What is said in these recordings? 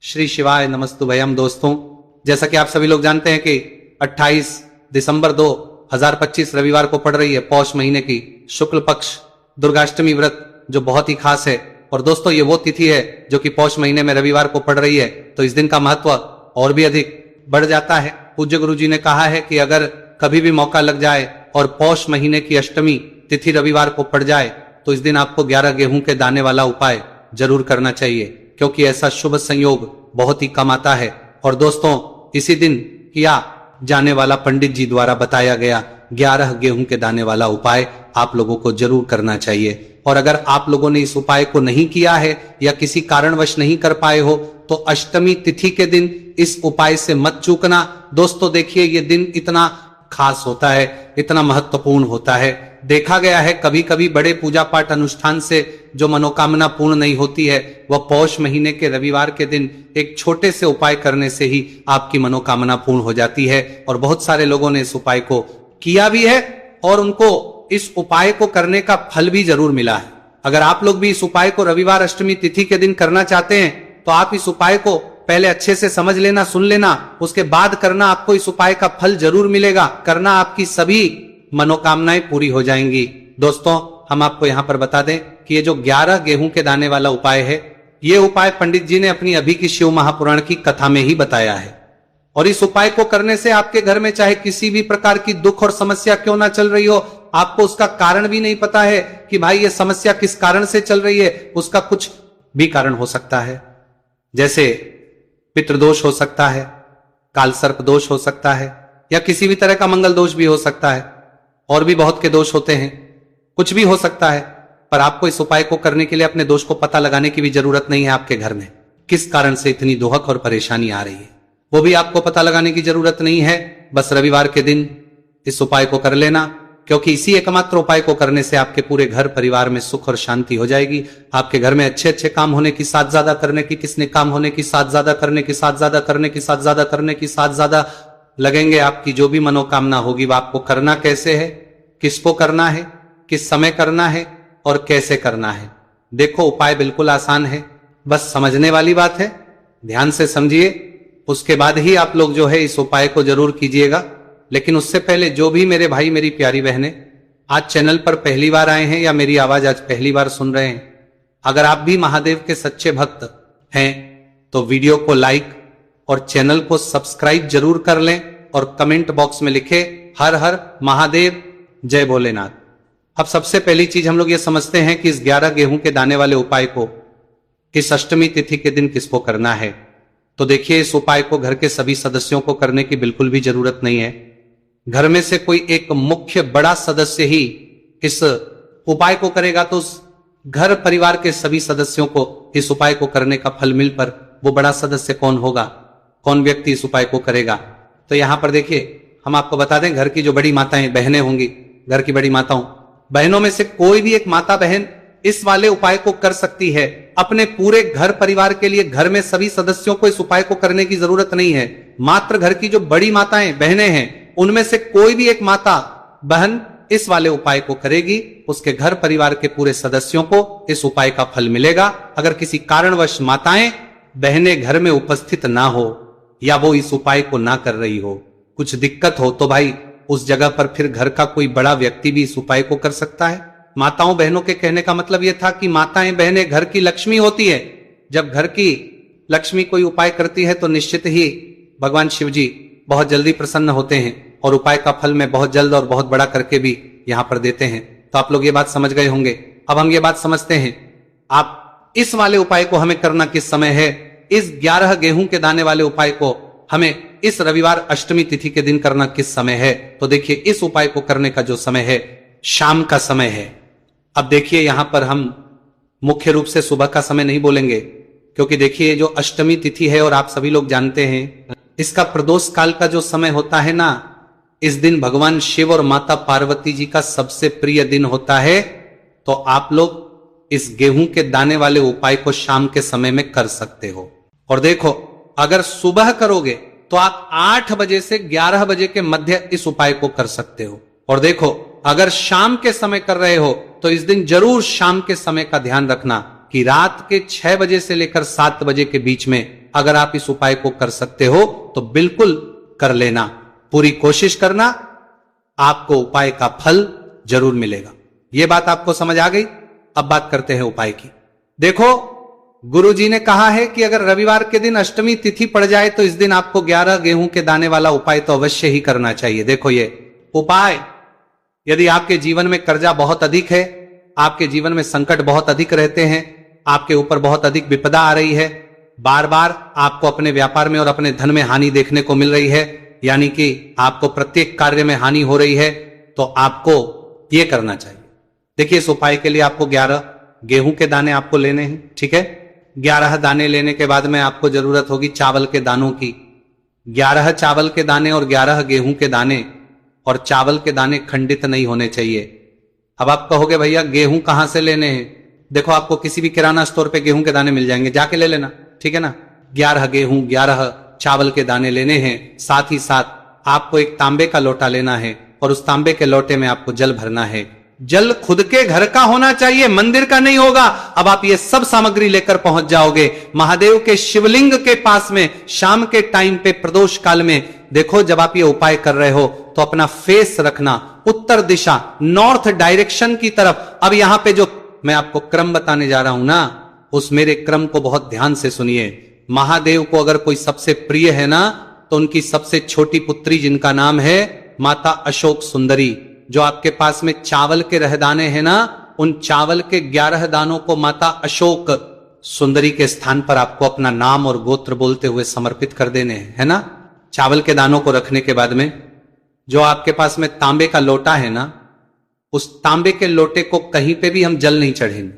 श्री शिवाय नमस्तुभयम। दोस्तों, जैसा कि आप सभी लोग जानते हैं कि 28 दिसंबर 2025 रविवार को पड़ रही है पौष महीने की शुक्ल पक्ष दुर्गाष्टमी व्रत, जो बहुत ही खास है। और दोस्तों, ये वो तिथि है जो कि पौष महीने में रविवार को पड़ रही है, तो इस दिन का महत्व और भी अधिक बढ़ जाता है। पूज्य गुरु जी ने कहा है कि अगर कभी भी मौका लग जाए और पौष महीने की अष्टमी तिथि रविवार को पड़ जाए तो इस दिन आपको 11 गेहूं के दाने वाला उपाय जरूर करना चाहिए, क्योंकि ऐसा शुभ संयोग बहुत ही कम आता है। और दोस्तों, इसी दिन किया जाने वाला पंडित जी द्वारा बताया गया 11 गेहूं के दाने वाला उपाय आप लोगों को जरूर करना चाहिए। और अगर आप लोगों ने इस उपाय को नहीं किया है या किसी कारणवश नहीं कर पाए हो तो अष्टमी तिथि के दिन इस उपाय से मत चूकना। दोस्तों देखिए, ये दिन इतना खास होता है, इतना महत्वपूर्ण होता है। देखा गया है कभी कभी बड़े पूजा पाठ अनुष्ठान से जो मनोकामना पूर्ण नहीं होती है, वह पौष महीने के रविवार के दिन एक छोटे से उपाय करने से ही आपकी मनोकामना पूर्ण हो जाती है। और बहुत सारे लोगों ने इस उपाय को किया भी है और उनको इस उपाय को करने का फल भी जरूर मिला है। अगर आप लोग भी इस उपाय को रविवार अष्टमी तिथि के दिन करना चाहते हैं तो आप इस उपाय को पहले अच्छे से समझ लेना, सुन लेना, उसके बाद करना। आपको इस उपाय का फल जरूर मिलेगा। करना, आपकी सभी मनोकामनाएं पूरी हो जाएंगी। दोस्तों, हम आपको यहां पर बता दें कि ये जो 11 गेहूं के दाने वाला उपाय है, ये उपाय पंडित जी ने अपनी अभी की शिव महापुराण की कथा में ही बताया है। और इस उपाय को करने से आपके घर में चाहे किसी भी प्रकार की दुख और समस्या क्यों ना चल रही हो, आपको उसका कारण भी नहीं पता है कि भाई ये समस्या किस कारण से चल रही है, उसका कुछ भी कारण हो सकता है। जैसे पितृदोष हो सकता है, काल सर्प दोष हो सकता है, या किसी भी तरह का मंगल दोष भी हो सकता है। और भी बहुत के दोष होते हैं, कुछ भी हो सकता है। पर आपको इस उपाय को करने के लिए अपने दोष को पता लगाने की भी जरूरत नहीं है। आपके घर में किस कारण से इतनी दोहक और परेशानी आ रही है, वो भी आपको पता लगाने की जरूरत नहीं है। बस रविवार के दिन इस उपाय को कर लेना, क्योंकि इसी एकमात्र उपाय को करने से आपके पूरे घर परिवार में सुख और शांति हो जाएगी। आपके घर में अच्छे अच्छे काम होने की, साथ ज्यादा करने की, किसने काम होने की, साथ ज्यादा करने की, साथ ज्यादा करने की, साथ ज्यादा करने की, साथ ज्यादा लगेंगे। आपकी जो भी मनोकामना होगी वह आपको करना कैसे है, किसको करना है, किस समय करना है और कैसे करना है। देखो, उपाय बिल्कुल आसान है, बस समझने वाली बात है। ध्यान से समझिए, उसके बाद ही आप लोग जो है इस उपाय को जरूर कीजिएगा। लेकिन उससे पहले जो भी मेरे भाई मेरी प्यारी बहनें आज चैनल पर पहली बार आए हैं या मेरी आवाज आज पहली बार सुन रहे हैं, अगर आप भी महादेव के सच्चे भक्त हैं तो वीडियो को लाइक और चैनल को सब्सक्राइब जरूर कर लें और कमेंट बॉक्स में लिखे हर हर महादेव, जय भोलेनाथ। अब सबसे पहली चीज हम लोग ये समझते हैं कि इस 11 गेहूं के दाने वाले उपाय को इस अष्टमी तिथि के दिन किसको करना है। तो देखिए, इस उपाय को घर के सभी सदस्यों को करने की बिल्कुल भी जरूरत नहीं है। घर में से कोई एक मुख्य बड़ा सदस्य ही इस उपाय को करेगा तो उस घर परिवार के सभी सदस्यों को इस उपाय को करने का फल मिल पर वो बड़ा सदस्य कौन होगा, कौन व्यक्ति इस उपाय को करेगा। तो यहां पर देखिए, हम आपको बता दें, घर की जो बड़ी माताएं बहनें होंगी, घर की बड़ी माताओं बहनों में से कोई भी एक माता बहन इस वाले उपाय को कर सकती है। अपने पूरे घर परिवार के लिए घर में सभी सदस्यों को इस उपाय को करने की जरूरत नहीं है। मात्र घर की जो बड़ी माताएं बहनें हैं उनमें से कोई भी एक माता बहन इस वाले उपाय को करेगी, उसके घर परिवार के पूरे सदस्यों को इस उपाय का फल मिलेगा। अगर किसी कारणवश माताएं बहनें घर में उपस्थित ना हो या वो इस उपाय को ना कर रही हो, कुछ दिक्कत हो, तो भाई उस जगह पर फिर घर का कोई बड़ा व्यक्ति भी इस उपाय को कर सकता है। माताओं बहनों के कहने का मतलब यह था कि माताएं बहनें घर की लक्ष्मी होती है। जब घर की लक्ष्मी कोई उपाय करती है तो निश्चित ही भगवान शिव जी बहुत जल्दी प्रसन्न होते हैं और उपाय का फल में बहुत जल्द और बहुत बड़ा करके भी यहां पर देते हैं। तो आप लोग ये बात समझ गए होंगे। अब हम ये बात समझते हैं, आप इस वाले उपाय को हमें करना किस समय है। इस 11 गेहूं के दाने वाले उपाय को हमें इस रविवार अष्टमी तिथि के दिन करना किस समय है। तो देखिए, इस उपाय को करने का जो समय है शाम का समय है। अब देखिए, यहां पर हम मुख्य रूप से सुबह का समय नहीं बोलेंगे, क्योंकि देखिए जो अष्टमी तिथि है और आप सभी लोग जानते हैं इसका प्रदोष काल का जो समय होता है ना, इस दिन भगवान शिव और माता पार्वती जी का सबसे प्रिय दिन होता है। तो आप लोग इस गेहूं के दाने वाले उपाय को शाम के समय में कर सकते हो। और देखो, अगर सुबह करोगे तो आप 8 बजे से 11 बजे के मध्य इस उपाय को कर सकते हो। और देखो, अगर शाम के समय कर रहे हो तो इस दिन जरूर शाम के समय का ध्यान रखना कि रात के 6 बजे से लेकर 7 बजे के बीच में अगर आप इस उपाय को कर सकते हो तो बिल्कुल कर लेना, पूरी कोशिश करना, आपको उपाय का फल जरूर मिलेगा। यह बात आपको समझ आ गई। अब बात करते हैं उपाय की। देखो, गुरुजी ने कहा है कि अगर रविवार के दिन अष्टमी तिथि पड़ जाए तो इस दिन आपको 11 गेहूं के दाने वाला उपाय तो अवश्य ही करना चाहिए। देखो, ये उपाय, यदि आपके जीवन में कर्जा बहुत अधिक है, आपके जीवन में संकट बहुत अधिक रहते हैं, आपके ऊपर बहुत अधिक विपदा आ रही है, बार बार आपको अपने व्यापार में और अपने धन में हानि देखने को मिल रही है, यानी कि आपको प्रत्येक कार्य में हानि हो रही है, तो आपको यह करना चाहिए। देखिए, इस उपाय के लिए आपको 11 गेहूं के दाने आपको लेने हैं। ठीक है, 11 दाने लेने के बाद में आपको जरूरत होगी चावल के दानों की। 11 चावल के दाने और 11 गेहूं के दाने, और चावल के दाने खंडित नहीं होने चाहिए। अब आप कहोगे भैया गेहूं कहां से लेने हैं? देखो, आपको किसी भी किराना स्टोर पे गेहूं के दाने मिल जाएंगे, जाके ले लेना। ठीक है ना, 11 गेहूं 11 चावल के दाने लेने हैं। साथ ही साथ आपको एक तांबे का लोटा लेना है और उस तांबे के लोटे में आपको जल भरना है। जल खुद के घर का होना चाहिए, मंदिर का नहीं होगा। अब आप ये सब सामग्री लेकर पहुंच जाओगे महादेव के शिवलिंग के पास में शाम के टाइम पे प्रदोष काल में। देखो, जब आप ये उपाय कर रहे हो तो अपना फेस रखना उत्तर दिशा, नॉर्थ डायरेक्शन की तरफ। अब यहां पे जो मैं आपको क्रम बताने जा रहा हूं ना, उस मेरे क्रम को बहुत ध्यान से सुनिए। महादेव को अगर कोई सबसे प्रिय है ना, तो उनकी सबसे छोटी पुत्री जिनका नाम है माता अशोक सुंदरी, जो आपके पास में चावल के रहदाने हैं ना, उन चावल के 11 दानों को माता अशोक सुंदरी के स्थान पर आपको अपना नाम और गोत्र बोलते हुए समर्पित कर देने हैं, है ना। चावल के दानों को रखने के बाद में जो आपके पास में तांबे का लोटा है ना, उस तांबे के लोटे को कहीं पे भी हम जल नहीं चढ़ेंगे।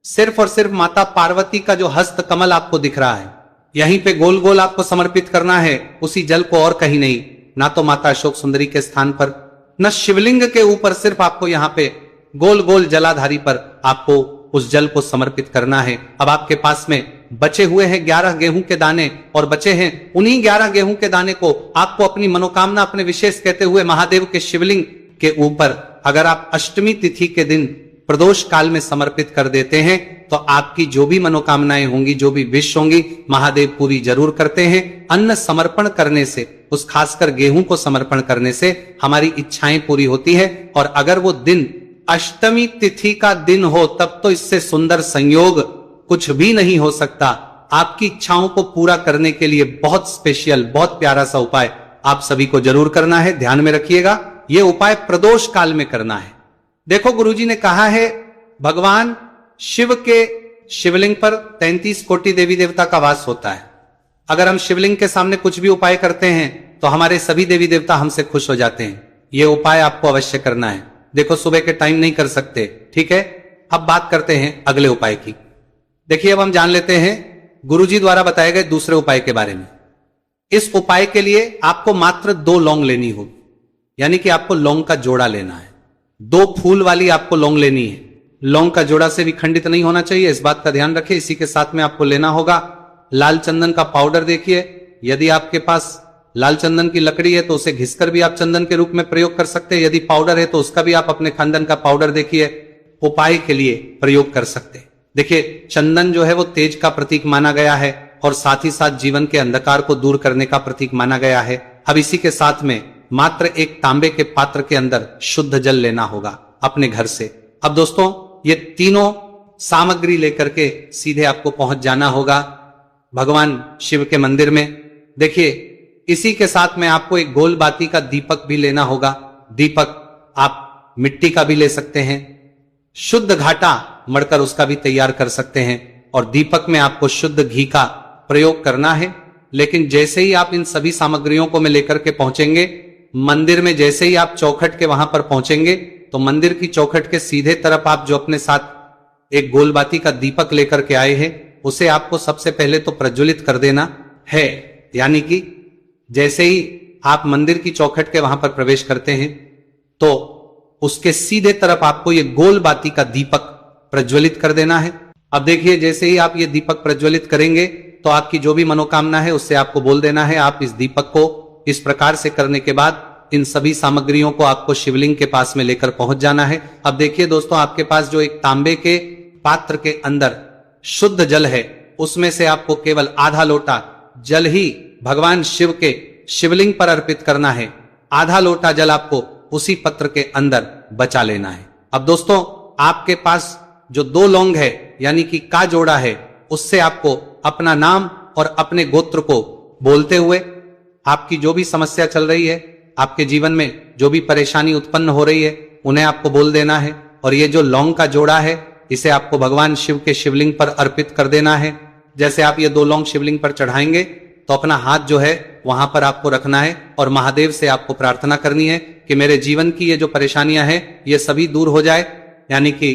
सिर्फ और सिर्फ माता पार्वती का जो हस्त कमल आपको दिख रहा है, यहीं पे गोल गोल आपको समर्पित करना है, उसी जल को, और कहीं नहीं। ना तो माता अशोक सुंदरी के स्थान पर, न शिवलिंग के ऊपर, सिर्फ आपको यहां पे गोल गोल जलाधारी पर आपको उस जल को समर्पित करना है। अब आपके पास में बचे हुए हैं 11 गेहूं के दाने, और बचे हैं उन्हीं 11 गेहूं के दाने को आपको अपनी मनोकामना, अपने विशेष कहते हुए महादेव के शिवलिंग के ऊपर अगर आप अष्टमी तिथि के दिन प्रदोष काल में समर्पित कर देते हैं, तो आपकी जो भी मनोकामनाएं होंगी, जो भी विश होंगी, महादेव पूरी जरूर करते हैं। अन्न समर्पण करने से, उस खासकर गेहूं को समर्पण करने से हमारी इच्छाएं पूरी होती है। और अगर वो दिन अष्टमी तिथि का दिन हो, तब तो इससे सुंदर संयोग कुछ भी नहीं हो सकता। आपकी इच्छाओं को पूरा करने के लिए बहुत स्पेशल, बहुत प्यारा सा उपाय आप सभी को जरूर करना है। ध्यान में रखिएगा, यह उपाय प्रदोष काल में करना है। देखो, गुरुजी ने कहा है भगवान शिव के शिवलिंग पर 33 कोटि देवी देवता का वास होता है। अगर हम शिवलिंग के सामने कुछ भी उपाय करते हैं तो हमारे सभी देवी देवता हमसे खुश हो जाते हैं। यह उपाय आपको अवश्य करना है। देखो, सुबह के टाइम नहीं कर सकते, ठीक है। अब बात करते हैं अगले उपाय की। देखिए, अब हम जान लेते हैं गुरुजी द्वारा बताए गए दूसरे उपाय के बारे में। इस उपाय के लिए आपको मात्र 2 लौंग लेनी होगी, यानी कि आपको लौंग का जोड़ा लेना है। 2 फूल वाली आपको लौंग लेनी है। लौंग का जोड़ा से भी खंडित नहीं होना चाहिए, इस बात का ध्यान रखें। इसी के साथ में आपको लेना होगा लाल चंदन का पाउडर। देखिए, यदि आपके पास लाल चंदन की लकड़ी है तो उसे घिसकर भी आप चंदन के रूप में प्रयोग कर सकते हैं। यदि पाउडर है तो उसका भी आप अपने खानदान का पाउडर देखिए उपाय के लिए प्रयोग कर सकते हैं। देखिए, चंदन जो है वो तेज का प्रतीक माना गया है और साथ ही साथ जीवन के अंधकार को दूर करने का प्रतीक माना गया है। अब इसी के साथ में मात्र एक तांबे के पात्र के अंदर शुद्ध जल लेना होगा अपने घर से। अब दोस्तों, ये तीनों सामग्री लेकर के सीधे आपको पहुंच जाना होगा भगवान शिव के मंदिर में। देखिए, इसी के साथ में आपको एक गोल बाती का दीपक भी लेना होगा। दीपक आप मिट्टी का भी ले सकते हैं, शुद्ध घाटा मड़कर उसका भी तैयार कर सकते हैं, और दीपक में आपको शुद्ध घी का प्रयोग करना है। लेकिन जैसे ही आप इन सभी सामग्रियों को में लेकर के पहुंचेंगे मंदिर में, जैसे ही आप चौखट के वहां पर पहुंचेंगे तो मंदिर की चौखट के सीधे तरफ आप जो अपने साथ एक गोलबाती का दीपक लेकर के आए हैं, उसे आपको सबसे पहले तो प्रज्वलित कर देना है। यानी कि जैसे ही आप मंदिर की चौखट के वहां पर प्रवेश करते हैं तो उसके सीधे तरफ आपको ये गोल बाती का दीपक प्रज्वलित कर देना है। अब देखिए, जैसे ही आप ये दीपक प्रज्वलित करेंगे तो आपकी जो भी मनोकामना है उससे आपको बोल देना है। आप इस दीपक को इस प्रकार से करने के बाद इन सभी सामग्रियों को आपको शिवलिंग के पास में लेकर पहुंच जाना है। अब देखिए दोस्तों, आपके पास जो एक तांबे के पात्र के अंदर शुद्ध जल है, उसमें से आपको केवल आधा लोटा जल ही भगवान शिव के शिवलिंग पर अर्पित करना है। आधा लोटा जल आपको उसी पत्र के अंदर बचा लेना है। अब दोस्तों, आपके पास जो 2 लौंग है यानी कि का जोड़ा है, उससे आपको अपना नाम और अपने गोत्र को बोलते हुए आपकी जो भी समस्या चल रही है, आपके जीवन में जो भी परेशानी उत्पन्न हो रही है, उन्हें आपको बोल देना है। और ये जो लौंग का जोड़ा है, इसे आपको भगवान शिव के शिवलिंग पर अर्पित कर देना है। जैसे आप ये 2 लौंग शिवलिंग पर चढ़ाएंगे तो अपना हाथ जो है वहां पर आपको रखना है और महादेव से आपको प्रार्थना करनी है कि मेरे जीवन की ये जो परेशानियां हैं ये सभी दूर हो जाए। यानी कि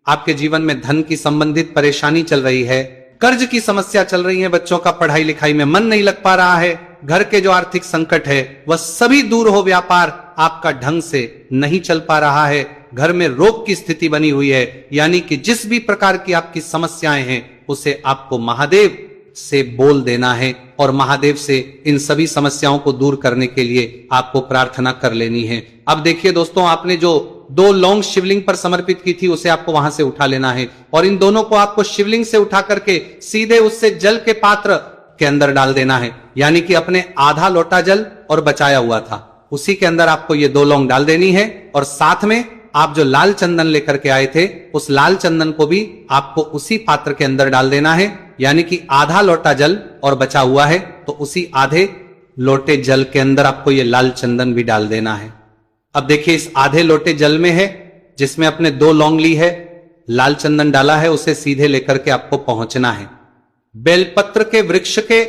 आपके जीवन में धन की संबंधित परेशानी चल रही है, कर्ज की समस्या चल रही है, बच्चों का पढ़ाई लिखाई में मन नहीं लग पा रहा है, घर के जो आर्थिक संकट है वह सभी दूर हो, व्यापार आपका ढंग से नहीं चल पा रहा है, घर में रोग की स्थिति बनी हुई है, यानी कि जिस भी प्रकार की आपकी समस्याएं हैं उसे आपको महादेव से बोल देना है और महादेव से इन सभी समस्याओं को दूर करने के लिए आपको प्रार्थना कर लेनी है। अब देखिए दोस्तों, आपने जो 2 लौंग शिवलिंग पर समर्पित की थी उसे आपको वहां से उठा लेना है और इन दोनों को आपको शिवलिंग से उठा करके सीधे उससे जल के पात्र के अंदर डाल देना है। यानी कि अपने आधा लोटा जल और बचाया हुआ था उसी के अंदर आपको ये 2 लौंग डाल देनी है और साथ में आप जो लाल चंदन लेकर के आए थे उस लाल चंदन को भी आपको उसी पात्र के अंदर डाल देना है। यानी कि आधा लोटा जल और बचा हुआ है तो उसी आधे लोटे जल के अंदर आपको ये लाल चंदन भी डाल देना है। अब देखिए, इस आधे लोटे जल में है जिसमें अपने 2 लौंग ली है, लाल चंदन डाला है, उसे सीधे लेकर के आपको पहुंचना है बेलपत्र के वृक्ष के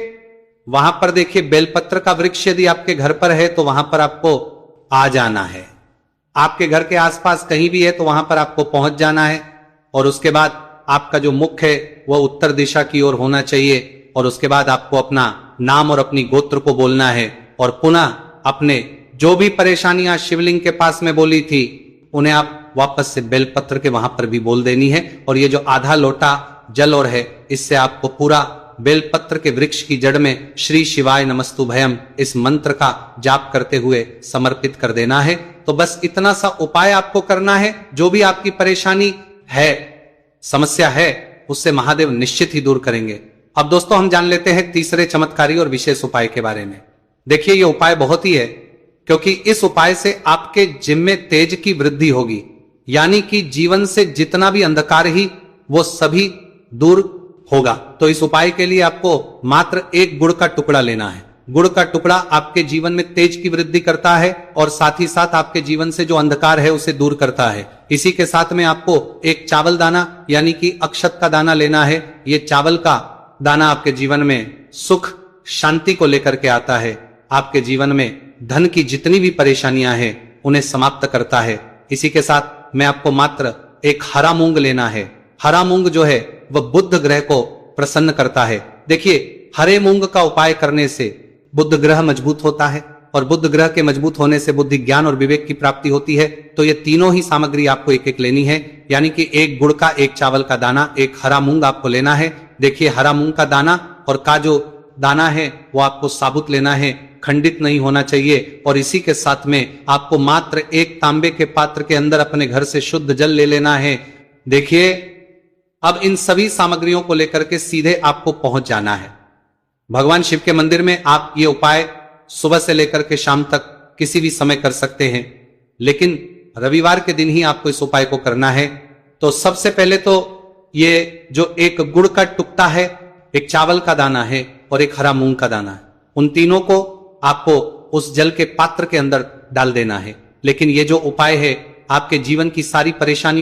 वहां पर। देखिए, बेलपत्र का वृक्ष यदि आपके घर पर है तो वहां पर आपको आ जाना है। आपके घर के आसपास कहीं भी है तो वहां पर आपको पहुंच जाना है और उसके बाद आपका जो मुख है वह उत्तर दिशा की ओर होना चाहिए और उसके बाद आपको अपना नाम और अपनी गोत्र को बोलना है और पुनः अपने जो भी परेशानियां शिवलिंग के पास में बोली थी उन्हें आप वापस से बेलपत्र के वहां पर भी बोल देनी है। और ये जो आधा लोटा जल और है, इससे आपको पूरा बेलपत्र के वृक्ष की जड़ में श्री शिवाय नमस्तुभयम इस मंत्र का जाप करते हुए समर्पित कर देना है। तो बस इतना सा उपाय आपको करना है। जो भी आपकी परेशानी है, समस्या है, उससे महादेव निश्चित ही दूर करेंगे। अब दोस्तों, हम जान लेते हैं तीसरे चमत्कारी और विशेष उपाय के बारे में। देखिए, ये उपाय बहुत ही है क्योंकि इस उपाय से आपके जिम में तेज की वृद्धि होगी। यानी कि जीवन से जितना भी अंधकार ही वो सभी दूर होगा। तो इस उपाय के लिए आपको मात्र 1 गुड़ का टुकड़ा लेना है। गुड़ का टुकड़ा आपके जीवन में तेज की वृद्धि करता है और साथ ही साथ आपके जीवन से जो अंधकार है उसे दूर करता है। इसी के साथ में आपको 1 चावल दाना यानी कि अक्षत का दाना लेना है। ये चावल का दाना आपके जीवन में सुख शांति को लेकर के आता है, आपके जीवन में धन की जितनी भी परेशानियां हैं उन्हें समाप्त करता है। इसी के साथ में आपको मात्र 1 हरा मूंग लेना है। हरा मूंग जो है वह बुध ग्रह को प्रसन्न करता है। देखिए, हरे मूंग का उपाय करने से बुध ग्रह मजबूत होता है और बुध ग्रह के मजबूत होने से बुद्धि, ज्ञान और विवेक की प्राप्ति होती है। तो ये तीनों ही सामग्री आपको 1-1 लेनी है। यानी कि 1 गुड़ का, 1 चावल का दाना, 1 हरा मूंग आपको लेना है। देखिए, हरा मूंग का दाना और का जो दाना है वो आपको साबुत लेना है, खंडित नहीं होना चाहिए। और इसी के साथ में आपको मात्र 1 तांबे के पात्र के अंदर अपने घर से शुद्ध जल ले लेना है। देखिए, अब इन सभी सामग्रियों को लेकर के सीधे आपको पहुंच जाना है भगवान शिव के मंदिर में। आप ये उपाय सुबह से लेकर के शाम तक किसी भी समय कर सकते हैं, लेकिन रविवार के दिन ही आपको इस उपाय को करना है। तो सबसे पहले तो ये जो 1 गुड़ का टुकड़ा है, 1 चावल का दाना है और 1 हरा मूंग का दाना है, उन तीनों को आपको उस जल के पात्र के अंदर डाल देना है। लेकिन ये जो उपाय है आपके जीवन की सारी परेशानी